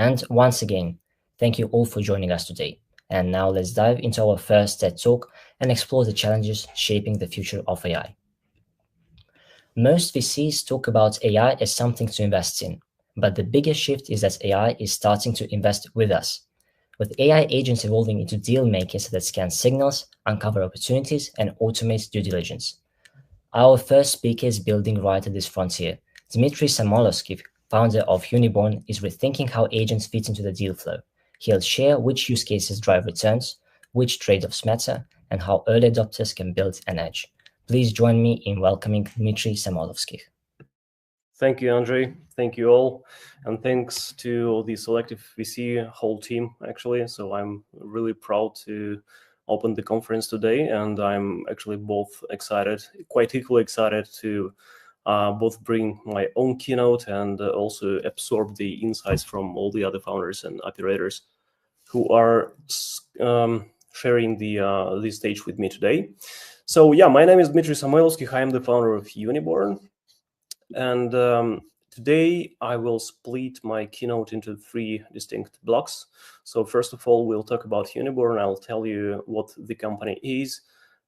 And once again, thank you all for joining us today. And now let's dive into our first TED Talk and explore the challenges shaping the future of AI. Most VCs talk about AI as something to invest in, but the biggest shift is that AI is starting to invest with us, with AI agents evolving into deal makers that scan signals, uncover opportunities, and automate due diligence. Our first speaker is building right at this frontier. Dmitrii Samoilovskikh, founder of Uniborn, is rethinking how agents fit into the deal flow. He'll share which use cases drive returns, which trade-offs matter, and how early adopters can build an edge. Please join me in welcoming Dmitrii Samoilovskikh. Thank you, Andrei. Thank you all. And thanks to the Selective VC whole team, actually. So I'm really proud to open the conference today. And I'm actually both excited, quite equally excited to both bring my own keynote and also absorb the insights from all the other founders and operators who are sharing the stage with me today. So yeah, my name is Dmitrii Samoilovskikh. I am the founder of Uniborn. And today I will split my keynote into 3 distinct blocks. So first of all, we'll talk about Uniborn. I'll tell you what the company is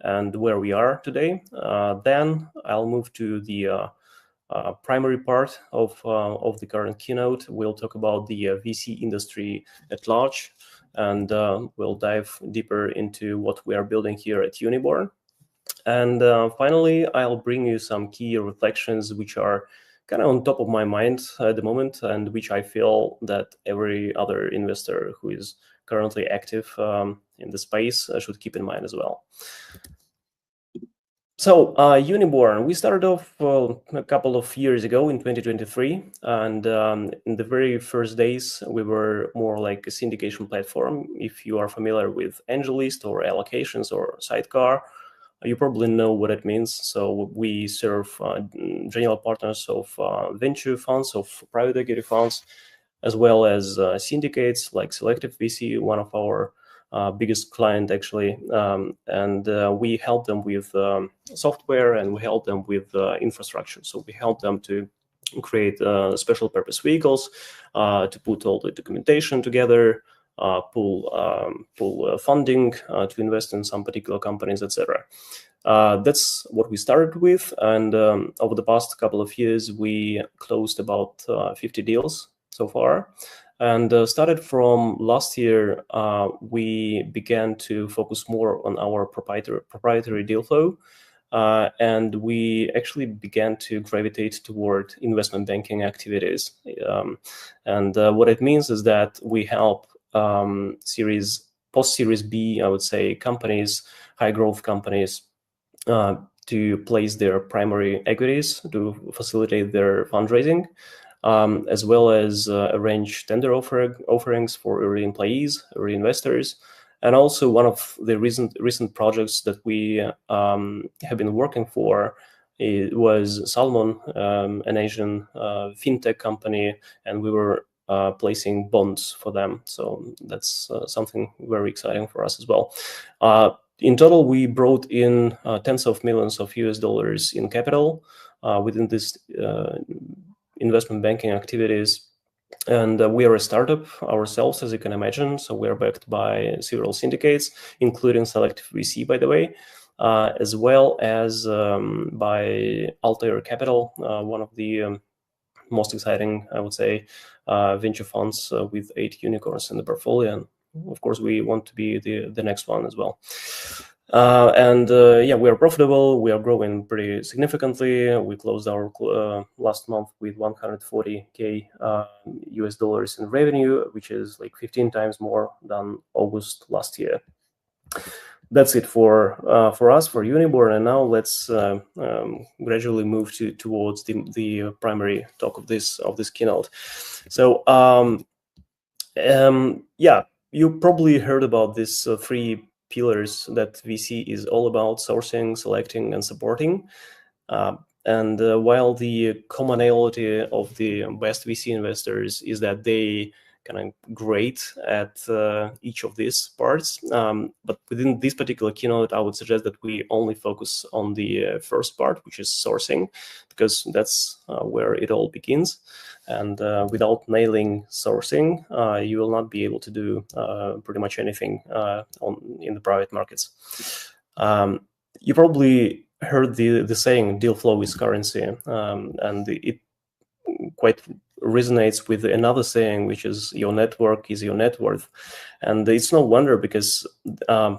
and where we are today. Then I'll move to the primary part of the current keynote. We'll talk about the VC industry at large, and we'll dive deeper into what we are building here at Uniborn. And finally, I'll bring you some key reflections which are kind of on top of my mind at the moment, and which I feel that every other investor who is currently active in the space should keep in mind as well. So Uniborn, we started off a couple of years ago in 2023, and in the very first days, we were more like a syndication platform. If you are familiar with AngelList or allocations or sidecar, you probably know what it means. So we serve general partners of venture funds, of private equity funds, as well as syndicates like Selective VC, one of our biggest client actually. And we help them with software, and we help them with infrastructure. So we help them to create special purpose vehicles, to put all the documentation together, pull funding to invest in some particular companies, etc. That's what we started with, and over the past couple of years, we closed about 50 deals so far. And started from last year, we began to focus more on our proprietary deal flow. And we actually began to gravitate toward investment banking activities. And what it means is that we help post-Series B, I would say, companies, high-growth companies, to place their primary equities to facilitate their fundraising, as well as arrange tender offerings for early employees, early investors. And also one of the recent projects that we have been working for was Salmon, an Asian fintech company, and we were placing bonds for them. So that's something very exciting for us as well. In total, we brought in tens of millions of US dollars in capital within this investment banking activities. And we are a startup ourselves, as you can imagine. So we are backed by several syndicates, including Selective VC, by the way, as well as by Altair Capital, one of the most exciting, I would say, venture funds with 8 unicorns in the portfolio. And of course, we want to be the next one as well. Yeah, we are profitable. We are growing pretty significantly. We closed our last month with 140K US dollars in revenue, which is like 15 times more than August last year. That's it for us, for Uniborn. And now let's gradually move towards the primary talk of this keynote. So yeah, you probably heard about these 3 pillars that VC is all about: sourcing, selecting, and supporting. And while the commonality of the best VC investors is that they kind of great at each of these parts, but within this particular keynote, I would suggest that we only focus on the first part, which is sourcing, because that's where it all begins. And without nailing sourcing, you will not be able to do pretty much anything in the private markets. You probably heard the saying, deal flow is currency, and it quite resonates with another saying, which is your network is your net worth. And it's no wonder, because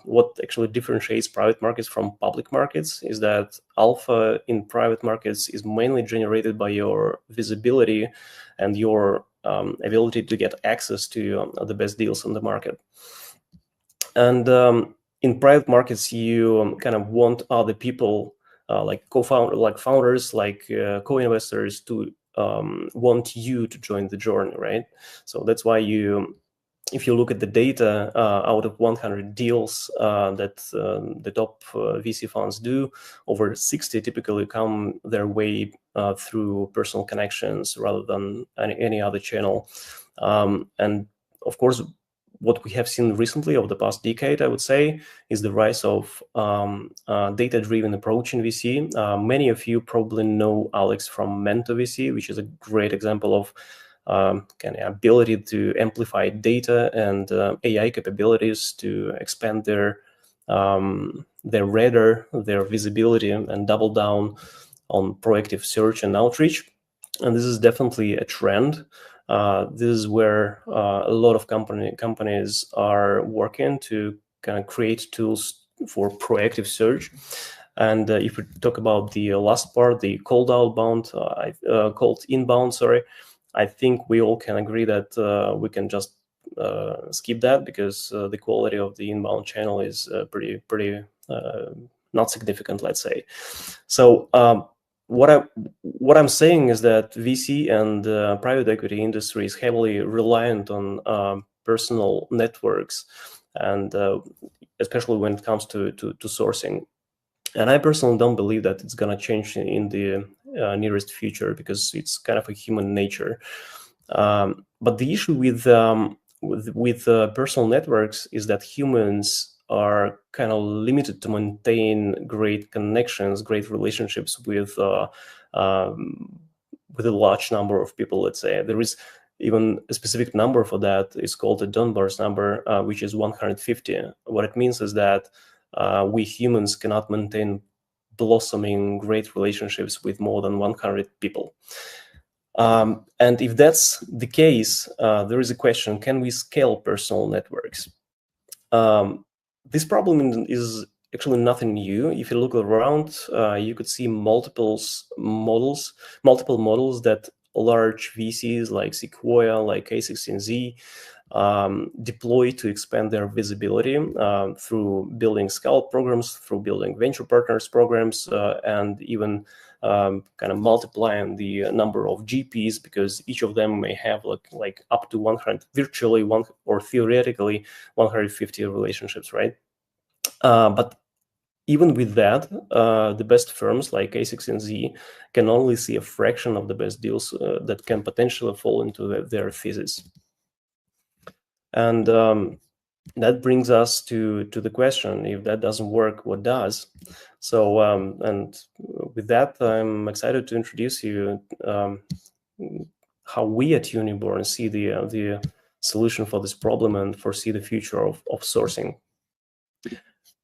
what actually differentiates private markets from public markets is that alpha in private markets is mainly generated by your visibility and your ability to get access to the best deals on the market. And in private markets, you kind of want other people, like founders, like co-investors, to want you to join the journey, right? So that's why if you look at the data, out of 100 deals that the top VC funds do, over 60 typically come their way through personal connections rather than any other channel. And of course, what we have seen recently over the past decade, I would say, is the rise of data-driven approach in VC. Many of you probably know Alex from Mento VC, which is a great example of kind of ability to amplify data and AI capabilities to expand their radar, their visibility, and double down on proactive search and outreach. And this is definitely a trend. This is where a lot of companies are working to kind of create tools for proactive search. And if we talk about the last part, the cold inbound, sorry, I think we all can agree that we can just skip that, because the quality of the inbound channel is pretty not significant, let's say. So what I'm saying is that VC and private equity industry is heavily reliant on personal networks, and especially when it comes to sourcing. And I personally don't believe that it's going to change in the nearest future, because it's kind of a human nature. But the issue with personal networks is that humans are kind of limited to maintain great connections, great relationships with a large number of people. Let's say there is even a specific number for that. It's called the Dunbar's number, which is 150. What it means is that we humans cannot maintain blossoming great relationships with more than 100 people. And if that's the case, there is a question: can we scale personal networks? This problem is actually nothing new. If you look around, you could see multiple models that large VCs like Sequoia, like A16Z, deploy to expand their visibility through building scout programs, through building venture partners programs, and even kind of multiplying the number of GPs, because each of them may have like up to 100, virtually one, or theoretically 150 relationships, right? But even with that, the best firms like A16Z can only see a fraction of the best deals that can potentially fall into their thesis. And that brings us to the question: if that doesn't work, what does? So, and with that, I'm excited to introduce you how we at Uniborn see the solution for this problem and foresee the future of sourcing.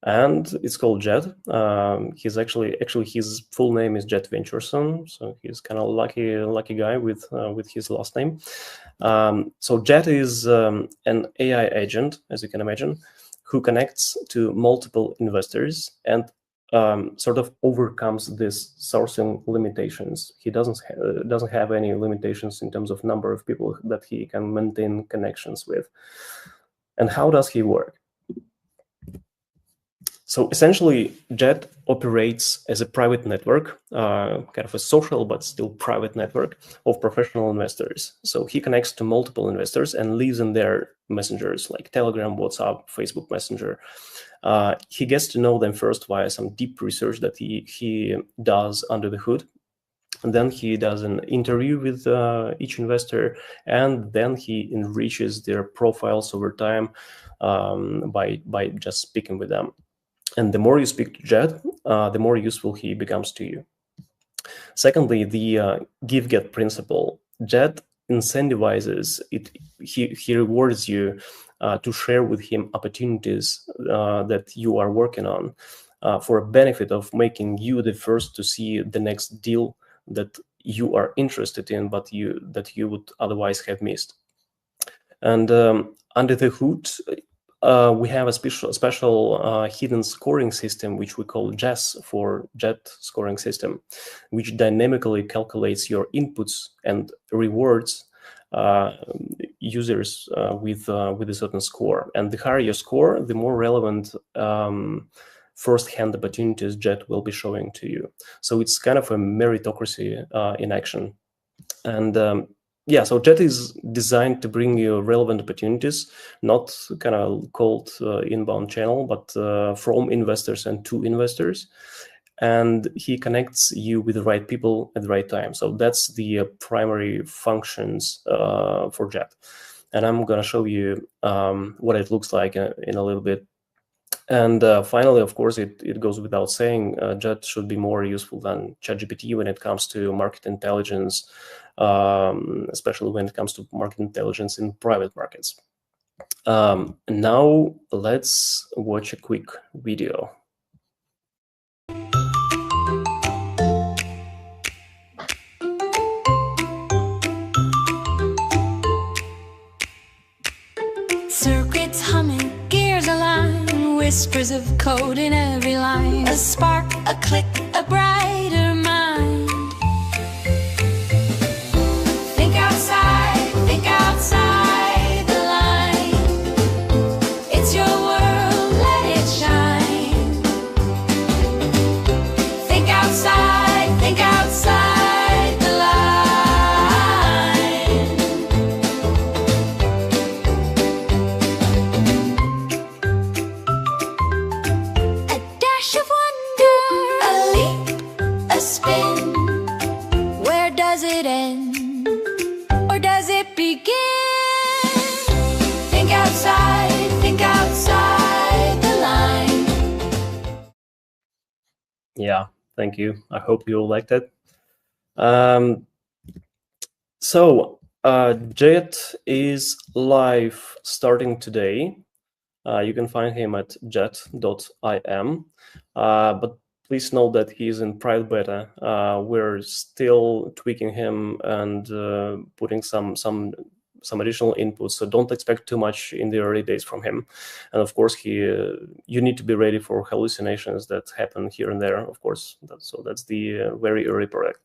And it's called Jet. He's actually his full name is Jet Ventureson, so he's kind of lucky guy with his last name. So Jet is an AI agent, as you can imagine, who connects to multiple investors and sort of overcomes these sourcing limitations. He doesn't have any limitations in terms of number of people that he can maintain connections with. And how does he work? So essentially, Jet operates as a private network, kind of a social but still private network of professional investors. So he connects to multiple investors and lives in their messengers like Telegram, WhatsApp, Facebook Messenger. He gets to know them first via some deep research that he does under the hood. And then he does an interview with each investor, and then he enriches their profiles over time by just speaking with them. And the more you speak to Jet, the more useful he becomes to you. Secondly, the give-get principle. Jet incentivizes it. He rewards you to share with him opportunities that you are working on for a benefit of making you the first to see the next deal that you are interested in, but that you would otherwise have missed. And under the hood, we have a special hidden scoring system, which we call JES for Jet Scoring System, which dynamically calculates your inputs and rewards users with a certain score. And the higher your score, the more relevant first-hand opportunities Jet will be showing to you. So it's kind of a meritocracy in action. And yeah, so Jet is designed to bring you relevant opportunities, not kind of cold inbound channel, but from investors and to investors. And he connects you with the right people at the right time. So that's the primary functions for Jet. And I'm going to show you what it looks like in a little bit. And finally, of course, it goes without saying, Jet should be more useful than ChatGPT when it comes to market intelligence, especially when it comes to market intelligence in private markets. Now, let's watch a quick video. Circuits humming, gears align, whispers of code in every line. A spark, a click, a brighter mind. Think outside the line. It's your world, let it shine. Think outside the line. A dash of wonder, a leap, a spin. Where does it end? Or does it begin? Think outside the line. Yeah, thank you. I hope you all liked it. So Jet is live starting today. You can find him at jet.im. But please note that he is in private beta. We're still tweaking him and putting some additional inputs, so don't expect too much in the early days from him. And of course, you need to be ready for hallucinations that happen here and there, of course. That's the very early product.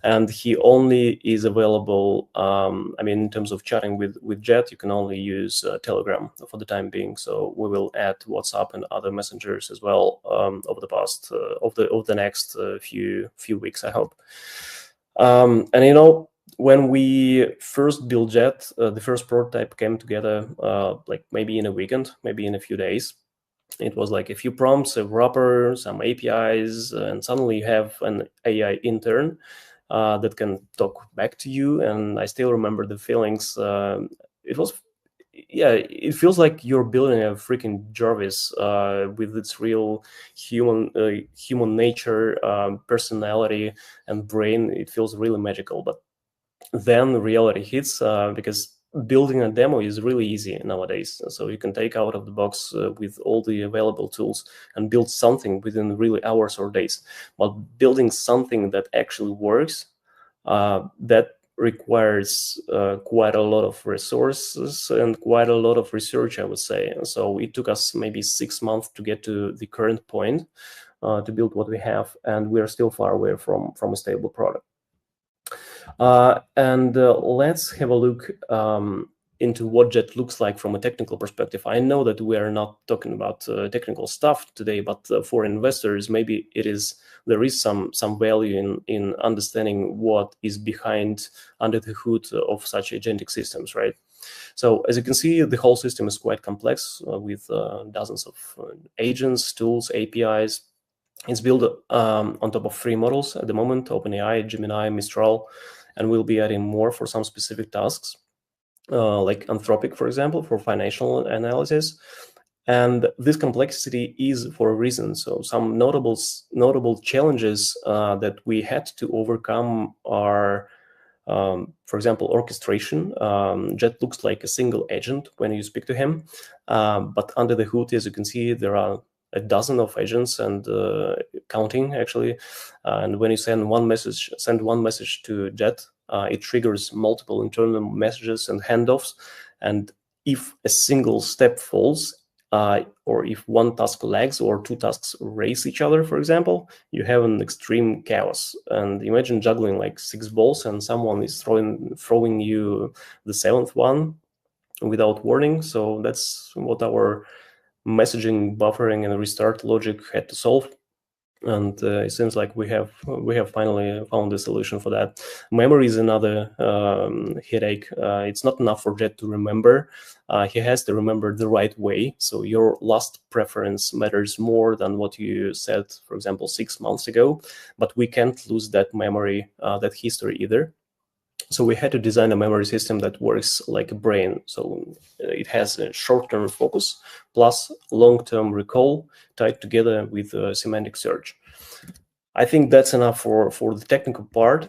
And he only is available, I mean, in terms of chatting with Jet, you can only use Telegram for the time being. So we will add WhatsApp and other messengers as well over the next few weeks, I hope. And you know, when we first built Jet, the first prototype came together like maybe in a weekend, maybe in a few days. It was like a few prompts, a wrapper, some APIs, and suddenly you have an AI intern that can talk back to you. And I still remember the feelings. It feels like you're building a freaking Jarvis with its real human nature, personality, and brain. It feels really magical. But then reality hits because building a demo is really easy nowadays. So you can take out of the box with all the available tools and build something within really hours or days. But building something that actually works, that requires quite a lot of resources and quite a lot of research, I would say. And so it took us maybe 6 months to get to the current point to build what we have, and we are still far away from a stable product. Let's have a look into what Jet looks like from a technical perspective. I know that we are not talking about technical stuff today, but for investors, maybe there is some value in understanding what is behind under the hood of such agentic systems, right? So as you can see, the whole system is quite complex with dozens of agents, tools, APIs. It's built on top of 3 models at the moment: OpenAI, Gemini, Mistral, and we'll be adding more for some specific tasks, like Anthropic, for example, for financial analysis. And this complexity is for a reason. So some notable challenges that we had to overcome are For example, orchestration. Jet looks like a single agent when you speak to him, but under the hood, as you can see, there are a dozen of agents and counting actually. And when you send one message to Jet, it triggers multiple internal messages and handoffs. And if a single step falls, or if one task lags or two tasks race each other, for example, you have an extreme chaos. And imagine juggling like 6 balls and someone is throwing you the 7th one without warning. So that's what our messaging, buffering, and restart logic had to solve. And it seems like we have finally found a solution for that. Memory is another headache. It's not enough for Jet to remember. He has to remember the right way. So your last preference matters more than what you said, for example, 6 months ago. But we can't lose that memory, that history either. So we had to design a memory system that works like a brain. So it has a short-term focus plus long-term recall tied together with semantic search. I think that's enough for the technical part.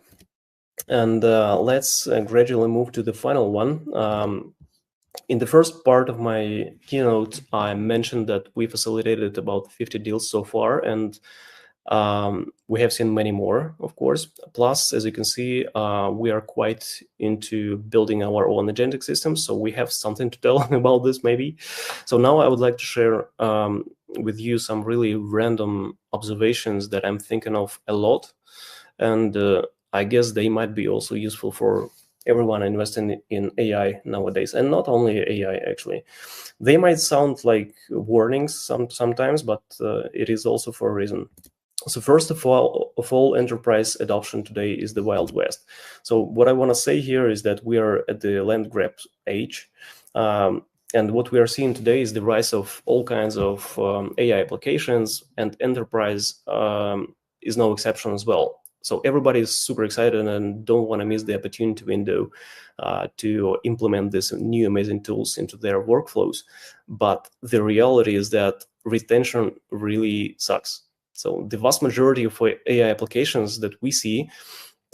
And let's gradually move to the final one. In the first part of my keynote, I mentioned that we facilitated about 50 deals so far, and we have seen many more, of course. Plus, as you can see, we are quite into building our own agentic system, so we have something to tell about this maybe. So now I would like to share with you some really random observations that I'm thinking of a lot, and I guess they might be also useful for everyone investing in AI nowadays, and not only AI actually. They might sound like warnings sometimes, but it is also for a reason. So first of all, enterprise adoption today is the Wild West. So what I want to say here is that we are at the land grab age. And what we are seeing today is the rise of all kinds of AI applications, and enterprise is no exception as well. So everybody is super excited and don't want to miss the opportunity window to implement these new amazing tools into their workflows. But the reality is that retention really sucks. So the vast majority of AI applications that we see,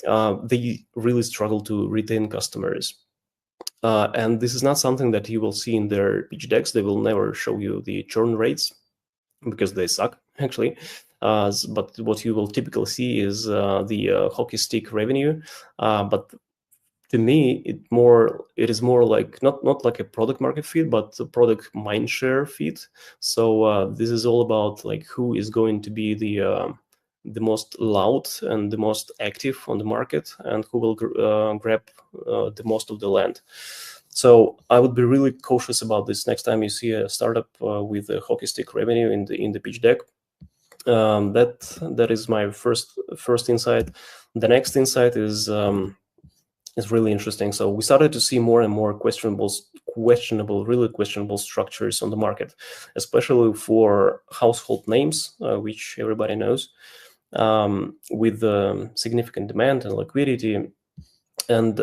they really struggle to retain customers. And this is not something that you will see in their pitch decks. They will never show you the churn rates because they suck, actually. But what you will typically see is the hockey stick revenue. But to me, it is more like not like a product market fit, but a product mindshare fit. So this is all about like who is going to be the most loud and the most active on the market, and who will grab the most of the land. So I would be really cautious about this next time you see a startup with a hockey stick revenue in the pitch deck. That is my first insight. The next insight is really interesting. So we started to see more and more really questionable structures on the market, especially for household names, which everybody knows, with significant demand and liquidity. And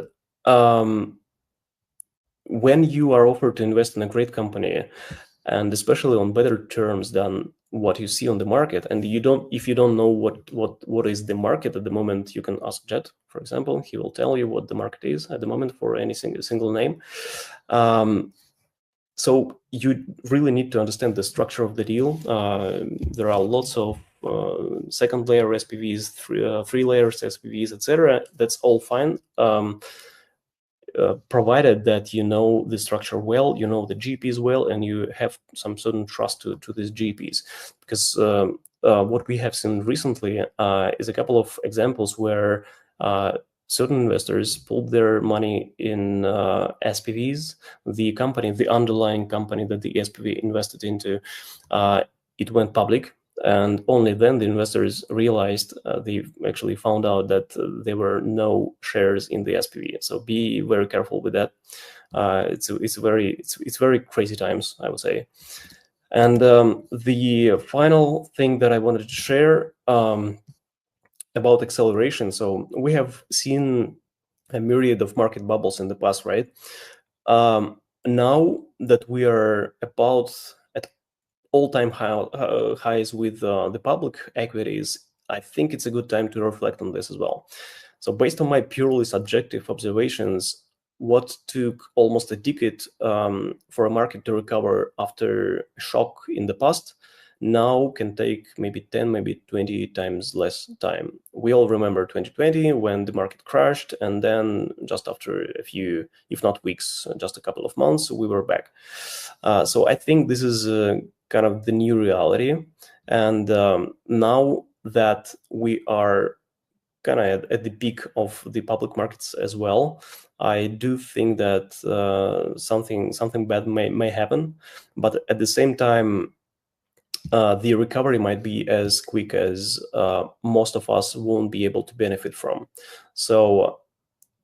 when you are offered to invest in a great company, and especially on better terms than what you see on the market, and if you don't know what is the market at the moment, you can ask Jet, for example. He will tell you what the market is at the moment for any single name. So you really need to understand the structure of the deal. There are lots of second layer SPVs, three layers SPVs, etc. That's all fine. Provided that you know the structure well, you know the GPs well, and you have some certain trust to these GPs. Because what we have seen recently is a couple of examples where certain investors pulled their money in SPVs. The underlying company that the SPV invested into, it went public. And only then the investors realized, they actually found out that there were no shares in the SPV. So be very careful with that. It's very crazy times, I would say. And the final thing that I wanted to share about acceleration. So we have seen a myriad of market bubbles in the past, right? Now that we are about at all-time highs with the public equities, I think it's a good time to reflect on this as well. So based on my purely subjective observations, what took almost a decade for a market to recover after a shock in the past now can take maybe 10, maybe 20 times less time. We all remember 2020 when the market crashed, and then just after a few, if not weeks, just a couple of months, we were back. So I think this is kind of the new reality. And now that we are kind of at the peak of the public markets as well, I do think that something bad may happen. But at the same time, the recovery might be as quick as most of us won't be able to benefit from. So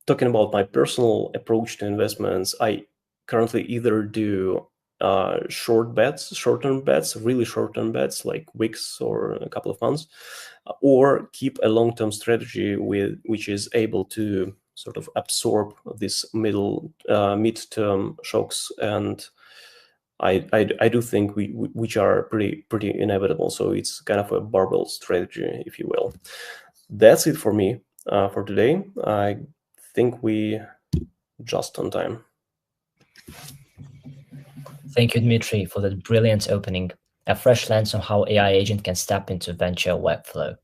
talking about my personal approach to investments, I currently either do short-term bets, really short-term bets like weeks or a couple of months, or keep a long-term strategy which is able to sort of absorb this mid-term shocks. And I do think which are pretty inevitable. So it's kind of a barbell strategy, if you will. That's it for me for today. I think we just on time. Thank you, Dmitrii, for that brilliant opening, a fresh lens on how AI agent can step into venture workflow.